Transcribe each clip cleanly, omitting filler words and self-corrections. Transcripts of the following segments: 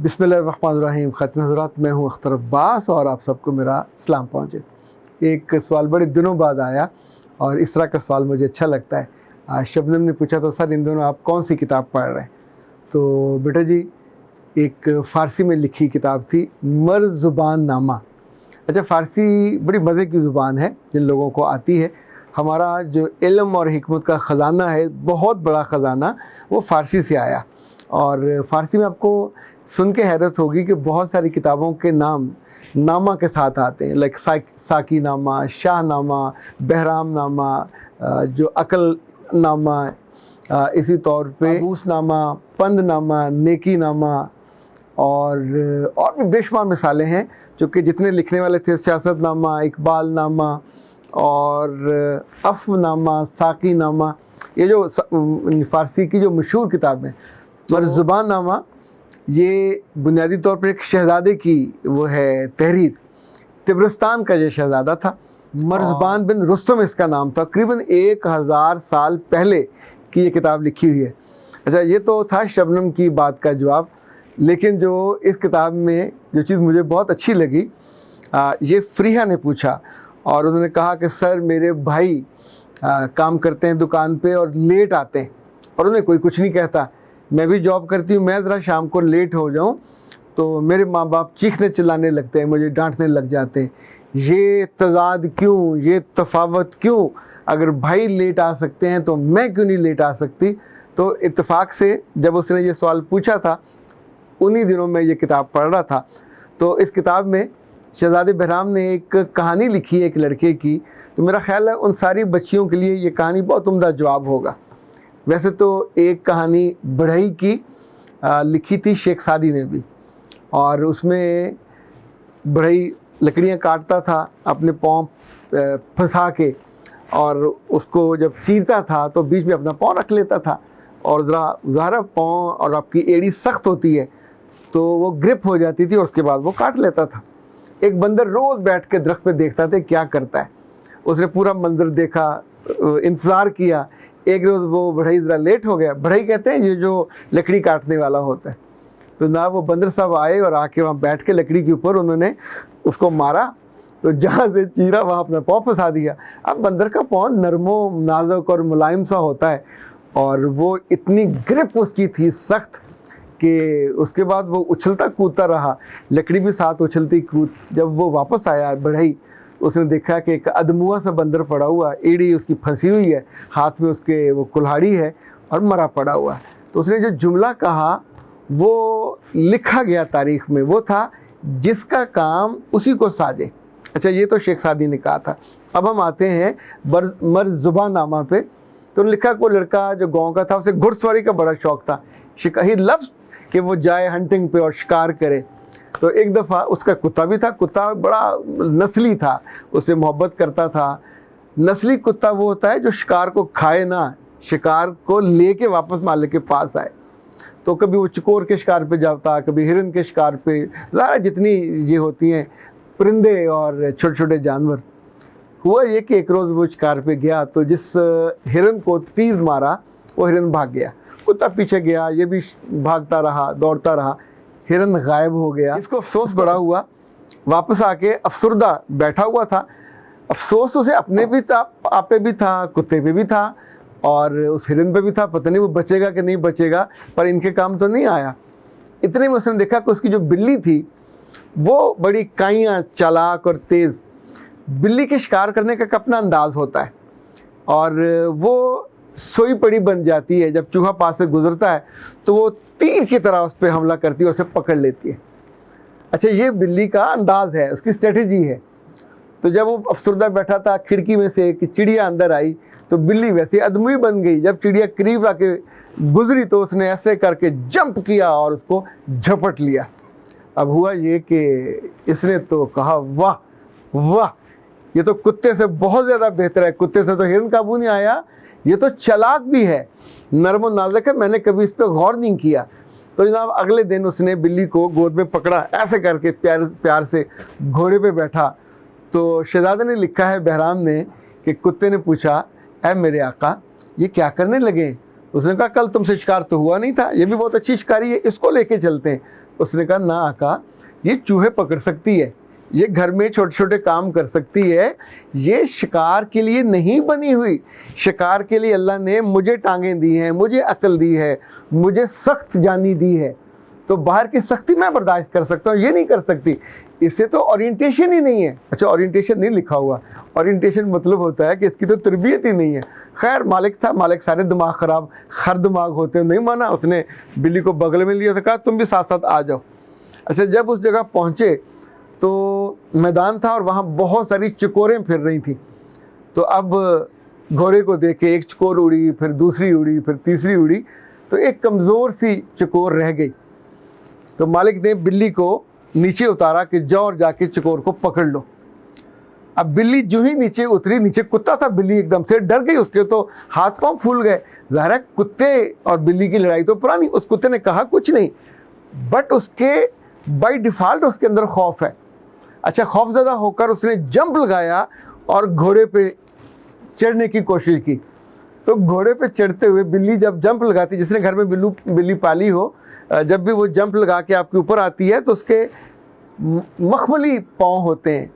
बिस्मिल्लाहिर्रहमानिर्रहीम। ख़त्म हज़रात, मैं हूँ अख्तर अब्बास और आप सबको मेरा सलाम पहुँचे। एक सवाल बड़े दिनों बाद आया और इस तरह का सवाल मुझे अच्छा लगता है। आज शबनम ने पूछा था, सर इन दिनों आप कौन सी किताब पढ़ रहे हैं? तो बेटा जी, एक फ़ारसी में लिखी किताब थी, मर्ज़ुबान नामा। अच्छा, फ़ारसी बड़ी मज़े की ज़ुबान है, जिन लोगों को आती है। हमारा जो इल्म और हिकमत का ख़जाना है, बहुत बड़ा ख़जाना, वो फ़ारसी से आया। और फ़ारसी में आपको सुन के हैरत होगी कि बहुत सारी किताबों के नाम नामा के साथ आते हैं, लाइक साकी नामा, शाह नामा, बहराम नामा, जो अकल नामा, इसी तौर पे अबूस नामा, पंद नामा, नेकी नामा और भी बेशुमार मिसालें हैं। चूँकि जितने लिखने वाले थे, सियासत नामा, इकबाल नामा और अफ़ नामा, साकी नामा, ये जो फ़ारसी की जो मशहूर किताबें। मर्ज़ुबान नामा ये बुनियादी तौर पर एक शहज़ादे की वो है तहरीर। तिब्रिस्तान का ये शहज़ादा था, मर्ज़बान बिन रुस्तम इसका नाम था। तकरीबन 1000 साल पहले की ये किताब लिखी हुई है। अच्छा, ये तो था शबनम की बात का जवाब। लेकिन जो इस किताब में जो चीज़ मुझे बहुत अच्छी लगी, ये फ़रीहा ने पूछा और उन्होंने कहा कि सर मेरे भाई काम करते हैं दुकान पे और लेट आते हैं और उन्हें कोई कुछ नहीं कहता। मैं भी जॉब करती हूँ, मैं ज़रा शाम को लेट हो जाऊँ तो मेरे माँ बाप चीखने चिल्लाने लगते हैं, मुझे डांटने लग जाते हैं। ये तज़ाद क्यों, ये तफावत क्यों? अगर भाई लेट आ सकते हैं तो मैं क्यों नहीं लेट आ सकती? तो इत्तेफाक से जब उसने ये सवाल पूछा था, उन्हीं दिनों में ये किताब पढ़ रहा था। तो इस किताब में शहज़ादे बहराम ने एक कहानी लिखी है एक लड़के की। तो मेरा ख़्याल है उन सारी बच्चियों के लिए ये कहानी बहुत उम्दा जवाब होगा। वैसे तो एक कहानी बढ़ई की लिखी थी शेख सादी ने भी, और उसमें बढ़ई लकड़ियाँ काटता था अपने पाँव फंसा के, और उसको जब चीरता था तो बीच में अपना पाँव रख लेता था, और ज़रा पाँव और आपकी एड़ी सख्त होती है तो वो ग्रिप हो जाती थी और उसके बाद वो काट लेता था। एक बंदर रोज़ बैठ के दरख्त पे देखता था क्या करता है। उसने पूरा मंजर देखा, इंतज़ार किया। एक रोज़ वो बढ़ई ज़रा लेट हो गया। बढ़ई कहते हैं ये जो लकड़ी काटने वाला होता है। तो ना वो बंदर साहब आए और आके वहाँ बैठ के लकड़ी के ऊपर उन्होंने उसको मारा, तो जहाँ से चीरा वहाँ अपना पाँव फंसा दिया। अब बंदर का पाँव नरमो नाजुक और मुलायम सा होता है, और वो इतनी ग्रिप उसकी थी सख्त कि उसके बाद वो उछलता कूदता रहा, लकड़ी भी साथ उछलती कूद। जब वो वापस आया बढ़ई, उसने देखा कि एक अदमुआ सा बंदर पड़ा हुआ, एड़ी उसकी फंसी हुई है, हाथ में उसके वो कुल्हाड़ी है और मरा पड़ा हुआ है। तो उसने जो जुमला कहा वो लिखा गया तारीख़ में, वो था जिसका काम उसी को साजे। अच्छा, ये तो शेख सादी ने कहा था। अब हम आते हैं मर्ज़ुबान नामा पे। तो लिखा कोई लड़का जो गांव का था, उसे घुड़सवारी का बड़ा शौक़ था। ही लव्स कि वो जाए हंटिंग पे और शिकार करे। तो एक दफ़ा उसका कुत्ता भी था, कुत्ता बड़ा नस्ली था, उससे मोहब्बत करता था। नस्ली कुत्ता वो होता है जो शिकार को खाए ना, शिकार को लेके वापस मालिक के पास आए। तो कभी वो चकोर के शिकार पे जाता, कभी हिरन के शिकार पे, ज़रा जितनी ये होती हैं परिंदे और छोटे छोटे जानवर। हुआ ये कि एक रोज़ वो शिकार पे गया, तो जिस हिरन को तीर मारा वो हिरन भाग गया। कुत्ता पीछे गया, ये भी भागता रहा, दौड़ता रहा, हिरन गायब हो गया। इसको अफसोस बड़ा हुआ, वापस आके अफसुर्दा बैठा हुआ था। अफसोस उसे अपने भी था, आप पे भी था, कुत्ते पे भी था और उस हिरन पे भी था। पता नहीं वो बचेगा कि नहीं बचेगा, पर इनके काम तो नहीं आया। इतने में उसने देखा कि उसकी जो बिल्ली थी वो बड़ी काइयाँ, चालाक और तेज़। बिल्ली के शिकार करने का अपना अंदाज़ होता है, और वो सोई पड़ी बन जाती है। जब चूहा पास से गुजरता है तो वो तीर की तरह उस पर हमला करती है, उसे पकड़ लेती है। अच्छा, ये बिल्ली का अंदाज़ है, उसकी स्ट्रेटजी है। तो जब वो अफसरदा बैठा था, खिड़की में से एक चिड़िया अंदर आई तो बिल्ली वैसे अदमुई बन गई। जब चिड़िया करीब आके गुजरी तो उसने ऐसे करके जंप किया और उसको झपट लिया। अब हुआ ये कि इसने तो कहा वाह वाह, ये तो कुत्ते से बहुत ज़्यादा बेहतर है। कुत्ते से तो हिरन काबू नहीं आया, ये तो चालाक भी है, नरम नाजुक है, मैंने कभी इस पर गौर नहीं किया। तो जनाब अगले दिन उसने बिल्ली को गोद में पकड़ा, ऐसे करके प्यार से घोड़े पे बैठा। तो शहज़ादे ने लिखा है बहराम ने कि कुत्ते ने पूछा, ऐ मेरे आका ये क्या करने लगे? उसने कहा कल तुमसे शिकार तो हुआ नहीं था, ये भी बहुत अच्छी शिकारी है, इसको लेके चलते हैं। اس نے کہا نا آقا، یہ چوہے پکڑ سکتی ہے، یہ گھر میں چھوٹے چھوٹے کام کر سکتی ہے، یہ شکار کے لیے نہیں بنی ہوئی۔ شکار کے لیے اللہ نے مجھے ٹانگیں دی ہیں، مجھے عقل دی ہے، مجھے سخت جانی دی ہے، تو باہر کی سختی میں برداشت کر سکتا ہوں، یہ نہیں کر سکتی۔ اسے تو اورینٹیشن ہی نہیں ہے۔ اچھا اورینٹیشن نہیں لکھا ہوا، اورینٹیشن مطلب ہوتا ہے کہ اس کی تو تربیت ہی نہیں ہے۔ خیر مالک تھا، مالک سارے دماغ خراب، خر دماغ ہوتے ہیں، نہیں مانا، اس نے بلی کو بغل میں لیا تھا، کہا تم بھی ساتھ ساتھ آ جاؤ۔ اچھا جب اس جگہ پہنچے تو میدان تھا اور وہاں بہت ساری چکوریں پھر رہی تھیں، تو اب گھوڑے کو دیکھے ایک چکور اڑی، پھر دوسری اڑی، پھر تیسری اڑی، تو ایک کمزور سی چکور رہ گئی۔ تو مالک نے بلی کو نیچے اتارا کہ جاؤ اور جا کے چکور کو پکڑ لو۔ اب بلی جو ہی نیچے اتری، نیچے کتا تھا، بلی ایک دم سے ڈر گئی، اس کے تو ہاتھ پاؤں پھول گئے۔ ظاہر ہے کتے اور بلی کی لڑائی تو پرانی، اس کتے نے کہا کچھ نہیں، بٹ اس کے بائی ڈیفالٹ اس کے اندر خوف ہے۔ اچھا خوف زدہ ہو کر اس نے جمپ لگایا اور گھوڑے پہ چڑھنے کی کوشش کی۔ تو گھوڑے پہ چڑھتے ہوئے بلی جب جمپ لگاتی، جس نے گھر میں بلی پالی ہو، جب بھی وہ جمپ لگا کے آپ کے اوپر آتی ہے تو اس کے مخملی پاؤں ہوتے ہیں،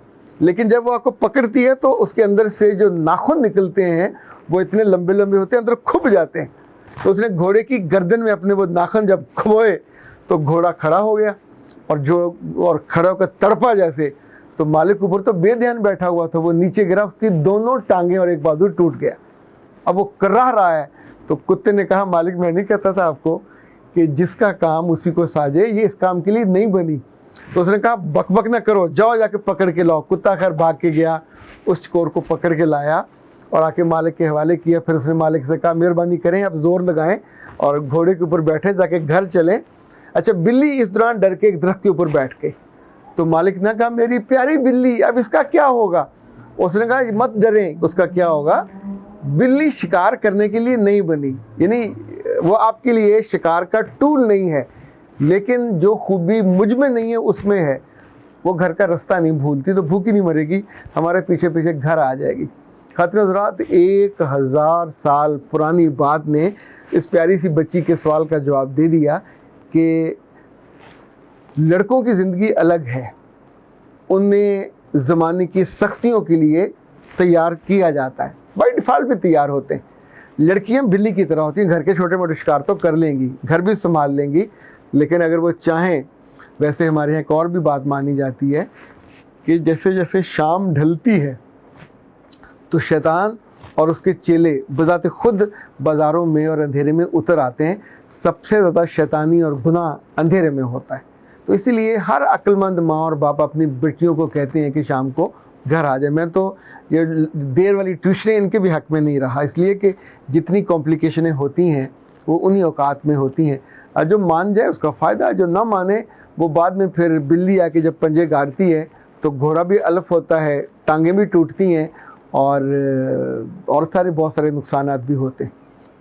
لیکن جب وہ آپ کو پکڑتی ہے تو اس کے اندر سے جو ناخن نکلتے ہیں وہ اتنے لمبے لمبے ہوتے ہیں، اندر کھپ جاتے ہیں۔ تو اس نے گھوڑے کی گردن میں اپنے وہ ناخن جب کھوئے تو گھوڑا کھڑا ہو گیا، اور کھڑا ہو کر تڑپا جیسے۔ تو مالک اوپر تو بے دھیان بیٹھا ہوا تھا، وہ نیچے گرا، اس کی دونوں ٹانگیں اور ایک بازو ٹوٹ گیا۔ اب وہ کراہ رہا ہے، تو کتے نے کہا مالک میں نہیں کہتا تھا آپ کو کہ جس کا کام اسی کو ساجے، یہ اس کام کے لیے نہیں بنی۔ تو اس نے کہا بک بک نہ کرو، جاؤ جا کے پکڑ کے لاؤ۔ کتا خیر بھاگ کے گیا، اس چکور کو پکڑ کے لایا اور آ کے مالک کے حوالے کیا۔ پھر اس نے مالک سے کہا مہربانی کریں، آپ زور لگائیں اور گھوڑے کے اوپر بیٹھے جا کے گھر چلیں۔ اچھا بلی اس دوران ڈر کے ایک درخت کے اوپر بیٹھ گئی، تو مالک نے کہا میری پیاری بلی، اب اس کا کیا ہوگا؟ اس نے کہا مت ڈریں، اس کا کیا ہوگا، بلی شکار کرنے کے لیے نہیں بنی، یعنی وہ آپ کے لیے شکار کا ٹول نہیں ہے، لیکن جو خوبی مجھ میں نہیں ہے اس میں ہے۔ وہ گھر کا رستہ نہیں بھولتی، تو بھوکی نہیں مرے گی، ہمارے پیچھے پیچھے گھر آ جائے گی۔ خاطر حضرات، 1000 سال پرانی بات نے اس پیاری سی بچی کے سوال کا جواب دے دیا کہ لڑکوں کی زندگی الگ ہے، انہیں زمانے کی سختیوں کے لیے تیار کیا جاتا ہے، بائی ڈیفالٹ بھی تیار ہوتے ہیں۔ لڑکیاں بلی کی طرح ہوتی ہیں، گھر کے چھوٹے موٹے شکار تو کر لیں گی، گھر بھی سنبھال لیں گی، لیکن اگر وہ چاہیں، ویسے ہمارے یہاں ایک اور بھی بات مانی جاتی ہے کہ جیسے جیسے شام ڈھلتی ہے تو شیطان اور اس کے چیلے بذات خود بازاروں میں اور اندھیرے میں اتر آتے ہیں۔ سب سے زیادہ شیطانی اور گناہ اندھیرے میں ہوتا ہے، تو اسی لیے ہر عقل مند ماں اور باپ اپنی بیٹیوں کو کہتے ہیں کہ شام کو گھر آ جائے۔ میں تو یہ دیر والی ٹیوشنیں ان کے بھی حق میں نہیں رہا، اس لیے کہ جتنی کمپلیکیشنیں ہوتی ہیں وہ انہی اوقات میں ہوتی ہیں۔ جو مان جائے اس کا فائدہ، جو نہ مانے وہ بعد میں پھر بلی آ کے جب پنجے گاڑتی ہے تو گھوڑا بھی الف ہوتا ہے، ٹانگیں بھی ٹوٹتی ہیں، اور سارے بہت سارے نقصانات بھی ہوتے ہیں۔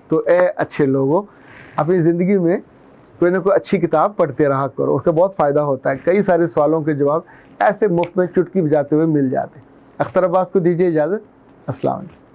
تو اے اچھے لوگوں، اپنی زندگی میں کوئی نہ کوئی اچھی کتاب پڑھتے رہا کرو، اس کا بہت فائدہ ہوتا ہے۔ کئی سارے سوالوں کے جواب ایسے مفت میں چٹکی بجاتے ہوئے مل جاتے ہیں۔ اختر عباس کو دیجیے اجازت، السلام علیکم۔